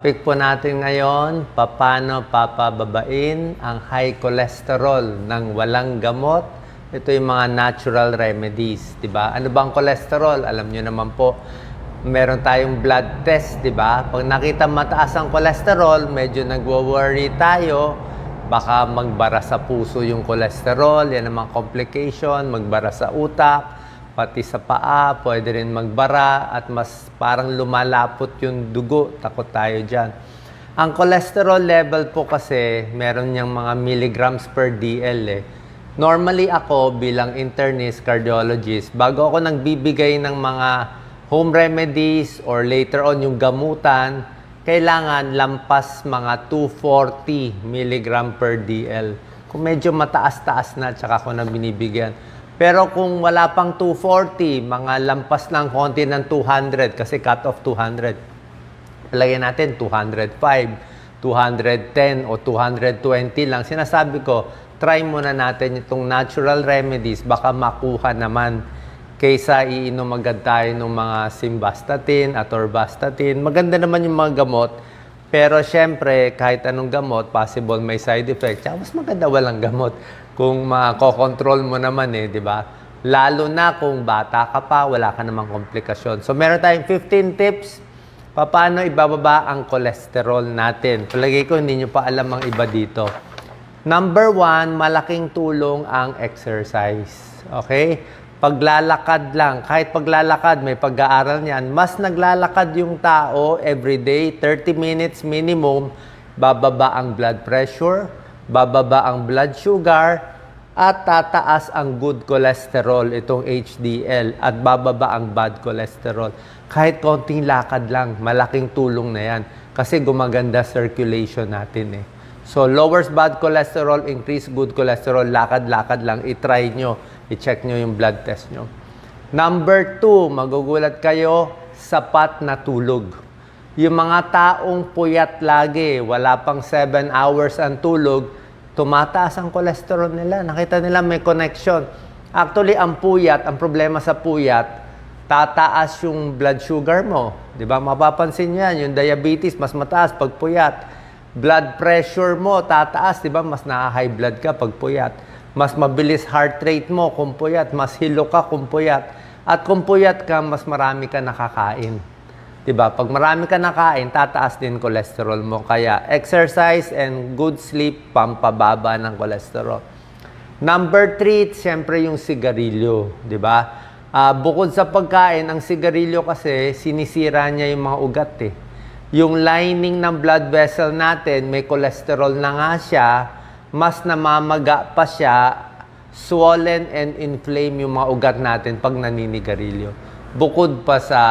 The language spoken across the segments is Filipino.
Topic po natin ngayon, paano papababain ang high cholesterol ng walang gamot. Ito yung mga natural remedies, di ba? Ano bang cholesterol? Alam nyo naman po, meron tayong blood test, di ba? Pag nakita mataas ang cholesterol, medyo nagwo-worry tayo. Baka magbara sa puso yung cholesterol, yan ang mga complication, magbara sa utak, pati sa paa, pwede rin magbara at mas parang lumalapot yung dugo. Takot tayo dyan. Ang cholesterol level po kasi, meron niyang mga milligrams per DL eh. Normally ako bilang internist, cardiologist, bago ako nagbibigay ng mga home remedies or later on yung gamutan, kailangan lampas mga 240 milligram per DL. Kung medyo mataas-taas na, tsaka ako na binibigyan. Pero kung wala pang 240, mga lampas lang konti ng 200 kasi cut off 200. Lagyan natin 205, 210 o 220 lang. Sinasabi ko, try muna natin itong natural remedies, baka makuha naman kaysa iinom agad tayo ng mga simvastatin, atorvastatin. Maganda naman yung mga gamot, pero syempre kahit anong gamot, possible may side effect. Tsaka mas maganda walang gamot kung makokontrol mo naman di ba? Lalo na kung bata ka pa, wala ka namang komplikasyon. So meron tayong 15 tips paano ibababa ang cholesterol natin. Palagay ko hindi nyo pa alam ang iba dito. Number 1, malaking tulong ang exercise. Okay? Paglalakad lang, kahit paglalakad, may pag-aaral niyan, mas naglalakad yung tao everyday, 30 minutes minimum, bababa ang blood pressure, bababa ang blood sugar, at tataas ang good cholesterol, itong HDL, at bababa ang bad cholesterol. Kahit konting lakad lang, malaking tulong na yan. Kasi gumaganda circulation natin So, lowers bad cholesterol, increase good cholesterol, lakad-lakad lang, itry nyo, i-check nyo yung blood test nyo. Number 2, magugulat kayo, sapat na tulog. Yung mga taong puyat lagi, wala pang 7 hours ang tulog, tumataas ang cholesterol nila. Nakita nila may connection. Actually, ang puyat, ang problema sa puyat, tataas yung blood sugar mo. Di ba? Mapapansin yan, yung diabetes, mas mataas pag puyat. Blood pressure mo, tataas. Di ba? Mas na-high blood ka pag puyat. Mas mabilis heart rate mo kung puyat. Mas hilo ka kung puyat. At kung puyat ka, mas marami ka nakakain. Diba? Pag marami ka nakain, tataas din cholesterol mo. Kaya exercise and good sleep, pampababa ng cholesterol. Number 3, siyempre yung sigarilyo. Diba? Bukod sa pagkain, ang sigarilyo kasi, sinisira niya yung mga ugat Yung lining ng blood vessel natin, may cholesterol na nga siya, mas namamaga pa siya, swollen and inflame yung mga ugat natin pag naninigarilyo. Bukod pa sa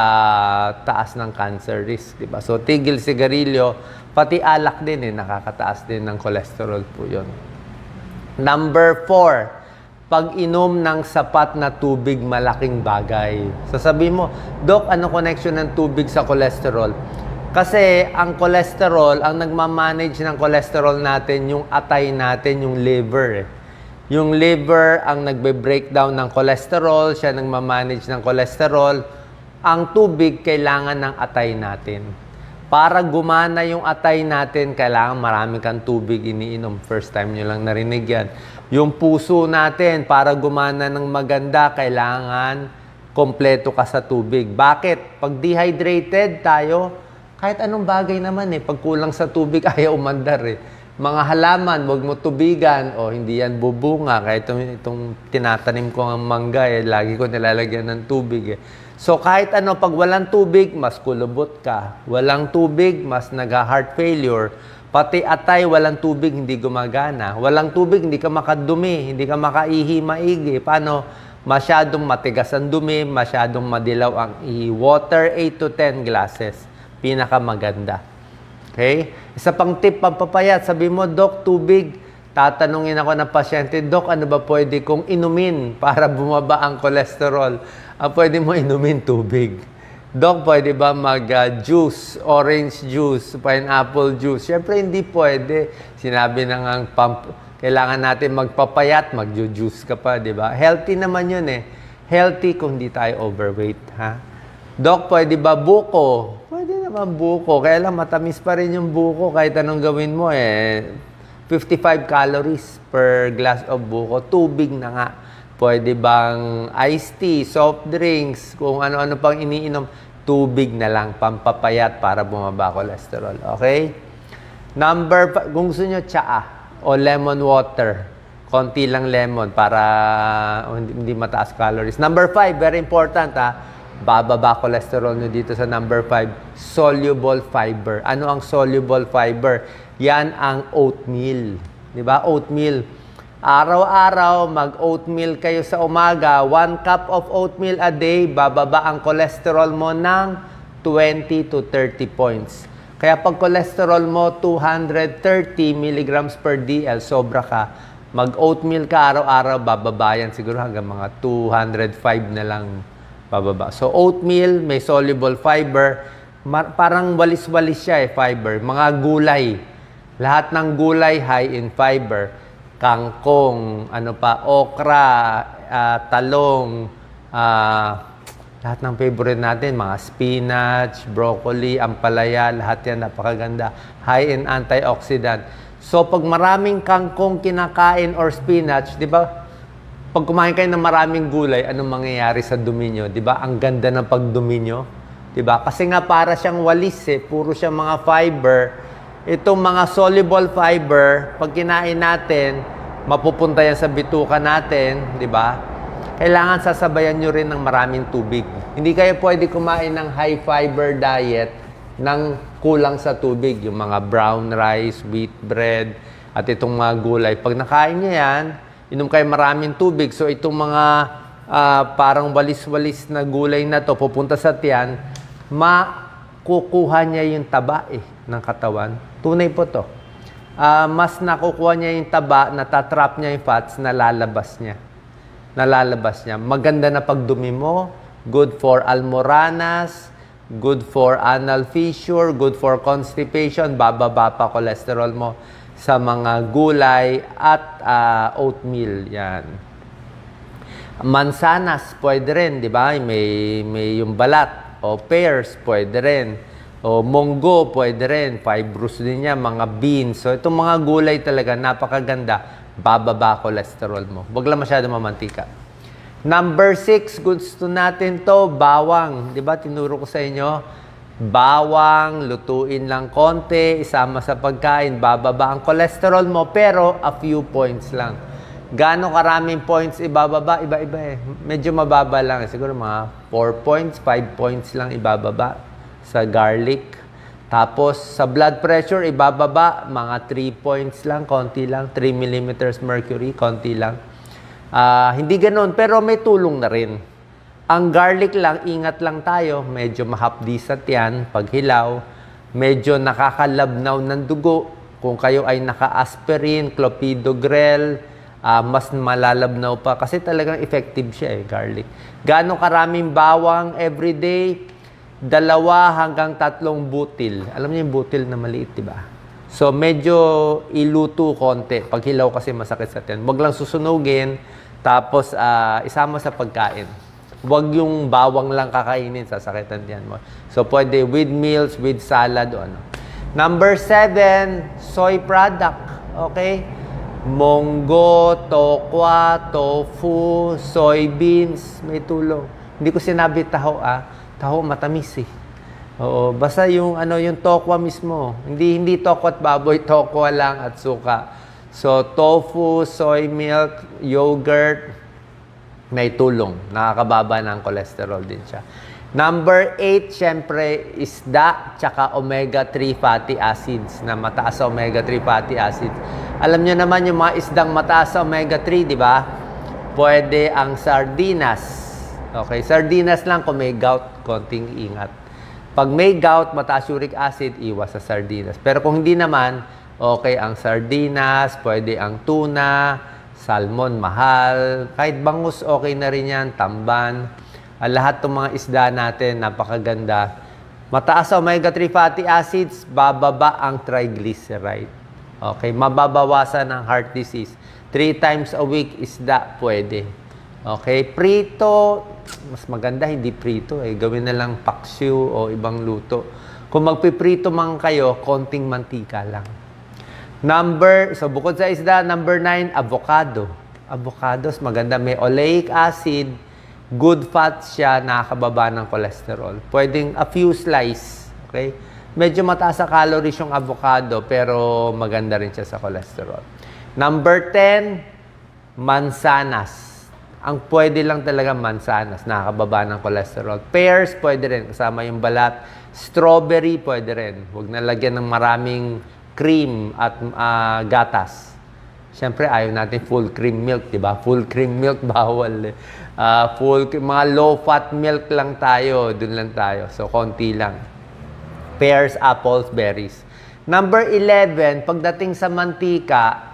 taas ng cancer risk, di ba? So, tigil sigarilyo, pati alak din nakakataas din ng cholesterol po yun. Number 4, pag-inom ng sapat na tubig, malaking bagay. Sasabihin mo, Doc, ano connection ng tubig sa cholesterol? Kasi ang cholesterol, ang nagmamanage ng cholesterol natin, yung atay natin, yung liver Yung liver ang nagbe-breakdown ng cholesterol, siya nagmamanage ng cholesterol. Ang tubig, kailangan ng atay natin. Para gumana yung atay natin, kailangan marami kang tubig iniinom. First time nyo lang narinig yan. Yung puso natin, para gumana ng maganda, kailangan kompleto ka sa tubig. Bakit? Pag dehydrated tayo, kahit anong bagay naman pag kulang sa tubig, ayaw umandar Mga halaman, wag mo tubigan o hindi yan bubunga. Kaya itong tinatanim ko ng mangga lagi ko nilalagyan ng tubig So kahit ano, pag walang tubig, mas kulubot ka. Walang tubig, mas nag-heart failure. Pati atay, walang tubig, hindi gumagana. Walang tubig, hindi ka makadumi, hindi ka makaihi maigi. Paano? Masyadong matigas ang dumi, masyadong madilaw ang ihi. Water, 8 to 10 glasses. Pinakamaganda. Okay? Isa pang tip, pampapayat. Sabi mo, Doc, tubig. Tatanungin ako ng pasyente, Doc, ano ba pwede kong inumin para bumaba ang cholesterol? Pwede mo inumin tubig. Doc, pwede ba mag-juice, orange juice, pineapple juice? Siyempre, hindi pwede. Sinabi na nga, kailangan natin magpapayat, mag-juice ka pa, di ba? Healthy naman yun Healthy kung hindi tayo overweight, ha? Doc, pwede ba buko? Pwede naman buko. Kaya lang matamis pa rin yung buko kahit anong gawin mo eh. 55 calories per glass of buko. Tubig na nga. Pwede bang iced tea, soft drinks, kung ano-ano pang iniinom, tubig na lang, pampapayat para bumaba cholesterol. Okay? Kung gusto nyo, tsaa o lemon water. Konti lang lemon para hindi mataas calories. Number 5, very important ha. Bababa cholesterol nyo dito sa number 5, soluble fiber. Ano ang soluble fiber? Yan ang oatmeal. Di ba? Oatmeal. Araw-araw, mag-oatmeal kayo sa umaga. 1 cup of oatmeal a day, bababa ang cholesterol mo ng 20 to 30 points. Kaya pag cholesterol mo 230 milligrams per DL, sobra ka. Mag-oatmeal ka araw-araw, bababa yan siguro hanggang mga 205 na lang bababa. So, oatmeal, may soluble fiber. Parang walis-walis siya fiber. Mga gulay. Lahat ng gulay high in fiber. Kangkong, okra, talong, lahat ng favorite natin, mga spinach, broccoli, ampalaya, lahat yan napakaganda. High in antioxidant. So, pag maraming kangkong kinakain or spinach, di ba? Pag kumain kayo ng maraming gulay, anong mangyayari sa dumi nyo? Di ba? Ang ganda ng pagdumi nyo. Di ba? Kasi nga para siyang walis puro siyang mga fiber. Itong mga soluble fiber, pag kinain natin, mapupunta yan sa bituka natin, di ba? Kailangan sasabayan nyo rin ng maraming tubig. Hindi kayo pwede kumain ng high fiber diet ng kulang sa tubig. Yung mga brown rice, wheat bread, at itong mga gulay. Pag nakain nyo yan, inom kayo maraming tubig. So itong mga parang walis-walis na gulay na to, pupunta sa tiyan, makukuha niya yung taba ng katawan. Tunay po to. Mas nakukuha niya yung taba, natatrap niya yung fats, nalalabas niya. Maganda na pagdumi mo, good for almoranas, good for anal fissure, good for constipation, bababa pa cholesterol mo sa mga gulay at oatmeal. Yan. Mansanas, pwede rin, di ba? May yung balat. O pears, pwede rin. O munggo, pwede rin. Fibrous din yan, mga beans. So, itong mga gulay talaga, napakaganda. Bababa cholesterol mo. Huwag lang masyado mamantika. Number 6, gusto natin to, bawang. Di ba, tinuro ko sa inyo? Bawang, lutuin lang konti, isama sa pagkain, bababa ang cholesterol mo, pero a few points lang. Gaano karaming points ibababa? Iba-iba Medyo mababa lang. Siguro mga 4 points, 5 points lang ibababa sa garlic. Tapos, sa blood pressure, ibababa mga 3 points lang, konti lang. 3 millimeters mercury, konti lang. Hindi ganoon, pero may tulong na rin. Ang garlic lang, ingat lang tayo. Medyo mahapdi sa tiyan, paghilaw. Medyo nakakalabnaw ng dugo. Kung kayo ay naka-aspirin, clopidogrel, mas malalabnaw pa. Kasi talagang effective siya garlic. Gaano karaming bawang everyday? 2 hanggang 3 butil. Alam niyo yung butil na maliit, di ba? So, medyo iluto konti. Paghilaw kasi masakit sa tiyan. Huwag lang susunugin. Tapos, isama sa pagkain. Huwag yung bawang lang kakainin, sasakitan tiyan mo. So, pwede with meals, with salad, o ano. Number 7, soy product. Okay? Munggo, tokwa, tofu, soybeans, may tulong. Hindi ko sinabi taho, Taho matamis Oo, basta yung tokwa mismo. Hindi tokwa at baboy, tokwa lang at suka. So, tofu, soy milk, yogurt, may tulong. Nakakababa ng cholesterol din siya. Number 8, syempre, isda, tsaka omega-3 fatty acids, na mataas sa omega-3 fatty acids. Alam nyo naman yung mga isdang mataas sa omega-3, di ba? Pwede ang sardinas. Okay, sardinas lang kung may gout, konting ingat. Pag may gout, mataas uric acid, iwas sa sardinas. Pero kung hindi naman, okay ang sardinas, pwede ang tuna, salmon, mahal. Kahit bangus, okay na rin yan, tamban. Lahat ng mga isda natin, napakaganda. Mataas sa omega-3 fatty acids, bababa ang triglyceride. Okay, mababawasan ang heart disease. 3 times a week, isda, pwede. Okay, prito, mas maganda hindi prito Gawin na lang paksiw o ibang luto. Kung magpiprito man kayo, konting mantika lang. So bukod sa isda, number 9, avocado. Avocados, maganda. May oleic acid, good fat siya, nakakababa ng cholesterol. Pwedeng a few slice, okay? Medyo mataas sa calories yung avocado, pero maganda rin siya sa cholesterol. Number 10, mansanas. Ang pwede lang talaga mansanas, nakakababa ng cholesterol. Pears, pwede rin, kasama yung balat. Strawberry, pwede rin. Huwag nalagyan ng maraming cream at gatas. Siyempre, ayaw natin full cream milk, di ba? Full cream milk, bawal. Mga low-fat milk lang tayo, dun lang tayo. So, konti lang. Pears, apples, berries. Number 11, pagdating sa mantika,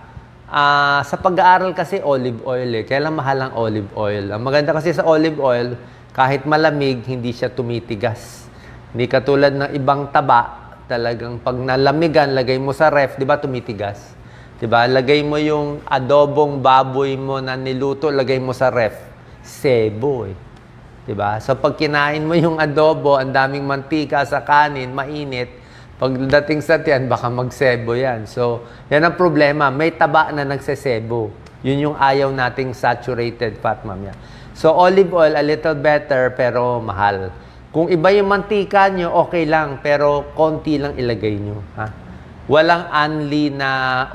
sa pag-aaral kasi olive oil eh. Kaya lang mahal ang olive oil. Ang maganda kasi sa olive oil, kahit malamig, hindi siya tumitigas. Hindi katulad ng ibang taba, talagang pag nalamigan, lagay mo sa ref, di ba tumitigas? Di ba? Lagay mo yung adobong baboy mo na niluto, lagay mo sa ref. Sebo eh. Di ba? So pag kinain mo yung adobo, ang daming mantika sa kanin, mainit, pagdating sa tiyan, baka magsebo yan. So, yan ang problema. May taba na nagsesebo. Yun yung ayaw nating saturated fat, mamaya. So, olive oil, a little better, pero mahal. Kung iba yung mantika nyo, okay lang, pero konti lang ilagay nyo. Ha? Walang unli na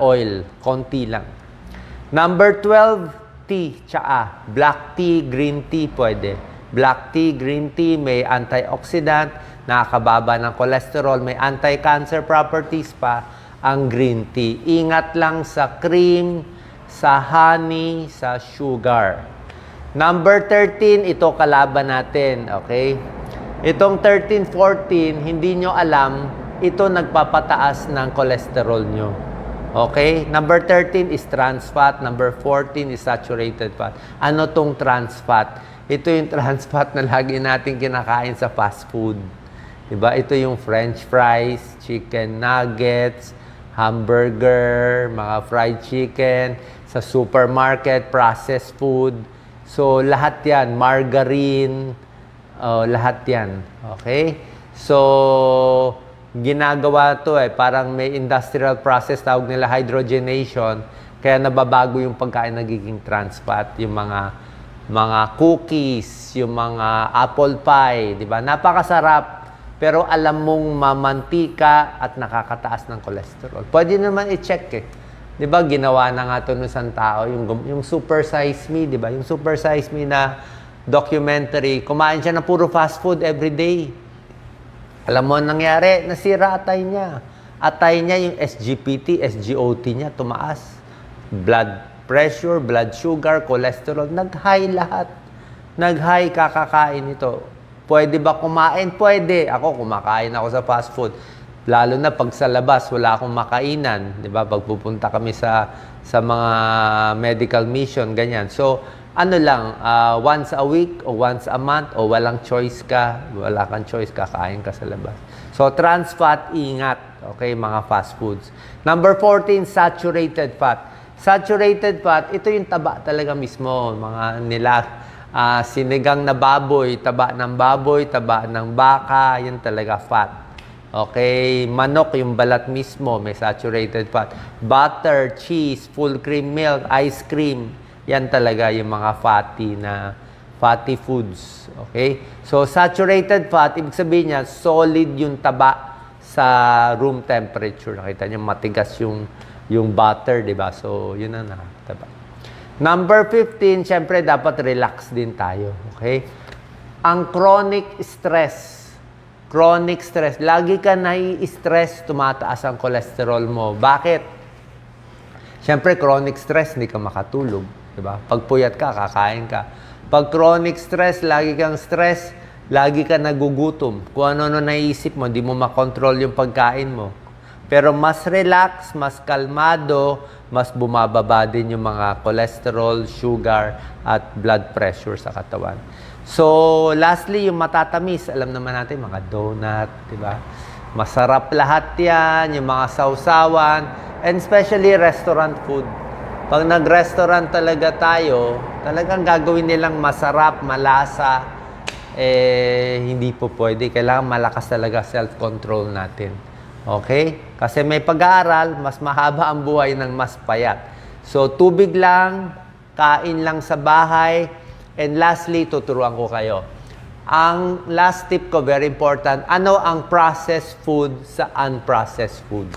oil, konti lang. Number 12, tea, tsaa. Black tea, green tea, pwede. Black tea, green tea, may antioxidant, nakakababa ng cholesterol, may anti-cancer properties pa ang green tea. Ingat lang sa cream, sa honey, sa sugar. Number 13, ito kalaban natin, okay? Itong 13, 14, hindi nyo alam, ito nagpapataas ng cholesterol nyo. Okay? Number 13 is trans fat. Number 14 is saturated fat. Ano tong trans fat? Ito yung trans fat na lagi natin kinakain sa fast food. Diba? Ito yung french fries, chicken nuggets, hamburger, mga fried chicken, sa supermarket, processed food. So, lahat yan. Margarine, lahat yan. Okay? So, ginagawa to parang may industrial process, tawag nila hydrogenation, kaya nababago yung pagkain, nagiging trans fat, yung mga cookies, yung mga apple pie, di ba? Napakasarap, pero alam mong mamantika at nakakataas ng cholesterol. Pwede naman i-check eh. Di ba, ginawa na nga ito ng isang tao, yung Super Size Me, di ba? Yung Super Size Me na documentary, kumain siya ng puro fast food every day. Alam mo nangyari, nasira atay niya. Atay niya yung SGPT, SGOT niya, tumaas. Blood pressure, blood sugar, cholesterol, nag-high lahat. Nag-high kakakain ito. Pwede ba kumain? Pwede. Ako, kumakain ako sa fast food. Lalo na pag sa labas, wala akong makainan. Di ba? Pag pupunta kami sa mga medical mission, ganyan. So, ano lang, once a week o once a month o walang choice ka, wala kang choice, kakain ka sa labas. So, trans fat, ingat. Okay, mga fast foods. Number 14, saturated fat. Saturated fat, ito yung taba talaga mismo. Mga sinigang na baboy, taba ng baka, yun talaga fat. Okay, manok, yung balat mismo, may saturated fat. Butter, cheese, full cream milk, ice cream, yan talaga yung mga fatty foods. Okay? So, saturated fat, ibig sabihin niya, solid yung taba sa room temperature. Nakita niyo, matigas yung butter, di ba? So, yun na taba. Number 15, syempre, dapat relax din tayo. Okay? Ang chronic stress. Lagi ka nai-stress, tumataas ang cholesterol mo. Bakit? Syempre, chronic stress, hindi ka makatulog. Diba? Pag puyat ka, kakain ka. Pag chronic stress, lagi kang stress, lagi ka nagugutom. Kung ano-ano naisip mo, hindi mo makontrol yung pagkain mo. Pero mas relax, mas kalmado, mas bumababa din yung mga cholesterol, sugar, at blood pressure sa katawan. So, lastly, yung matatamis. Alam naman natin, mga donut, diba? Masarap lahat yan, yung mga sausawan, and especially restaurant food. Pag nag-restaurant talaga tayo, talagang gagawin nilang masarap, malasa, hindi po pwede. Kailangan malakas talaga self-control natin. Okay? Kasi may pag-aaral, mas mahaba ang buhay ng mas payat. So, tubig lang, kain lang sa bahay, and lastly, tuturuan ko kayo. Ang last tip ko, very important, ano ang processed food sa unprocessed food?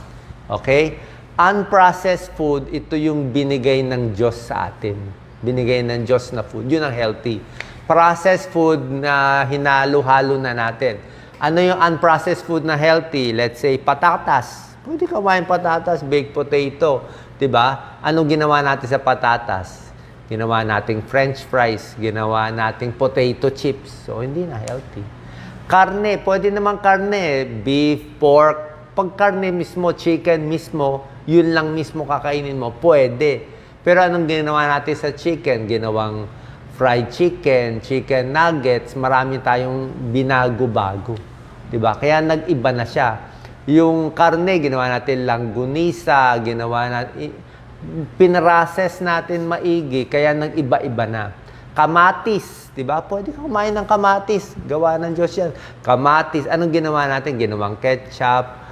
Okay? Unprocessed food, ito yung binigay ng Diyos sa atin. Binigay ng Diyos na food. Yun ang healthy. Processed food na hinalo-halo na natin. Ano yung unprocessed food na healthy? Let's say, patatas. Pwede ka kumain patatas, baked potato. Diba? Anong ginawa natin sa patatas? Ginawa nating french fries. Ginawa nating potato chips. So, hindi na healthy. Karne. Pwede naman karne. Beef, pork. Pag karne mismo, chicken mismo, yun lang mismo kakainin mo, pwede. Pero anong ginawa natin sa chicken? Ginawang fried chicken, chicken nuggets, marami tayong binago-bago. Diba? Kaya nag-iba na siya. Yung karne, ginawa natin langgunisa, ginawa natin, pinrases natin maigi, kaya nag-iba-iba na. Kamatis, diba? Pwede ka kumain ng kamatis. Gawa ng Diyos yan. Kamatis, anong ginawa natin? Ginawang ketchup,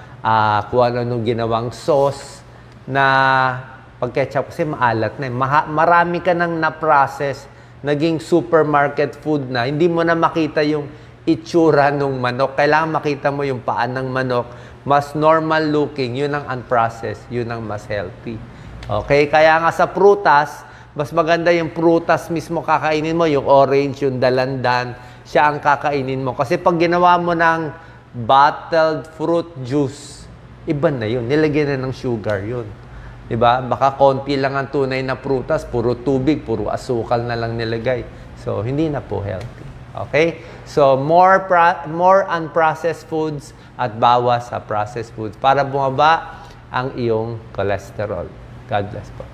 kung ano ginawang sauce na pag-ketchup kasi maalat na. Marami ka nang na-process, naging supermarket food na. Hindi mo na makita yung itsura ng manok. Kailangan makita mo yung paan ng manok. Mas normal looking. Yun ang unprocessed. Yun ang mas healthy. Okay? Kaya nga sa prutas, mas maganda yung prutas mismo kakainin mo. Yung orange, yung dalandan, siya ang kakainin mo. Kasi pag ginawa mo ng bottled fruit juice, iba na yun. Nilagyan na ng sugar yun. Diba? Baka konti lang ang tunay na prutas, puro tubig, puro asukal na lang nilagay. So, hindi na po healthy. Okay? So, more unprocessed foods at bawas sa processed foods para bumaba ang iyong cholesterol. God bless po.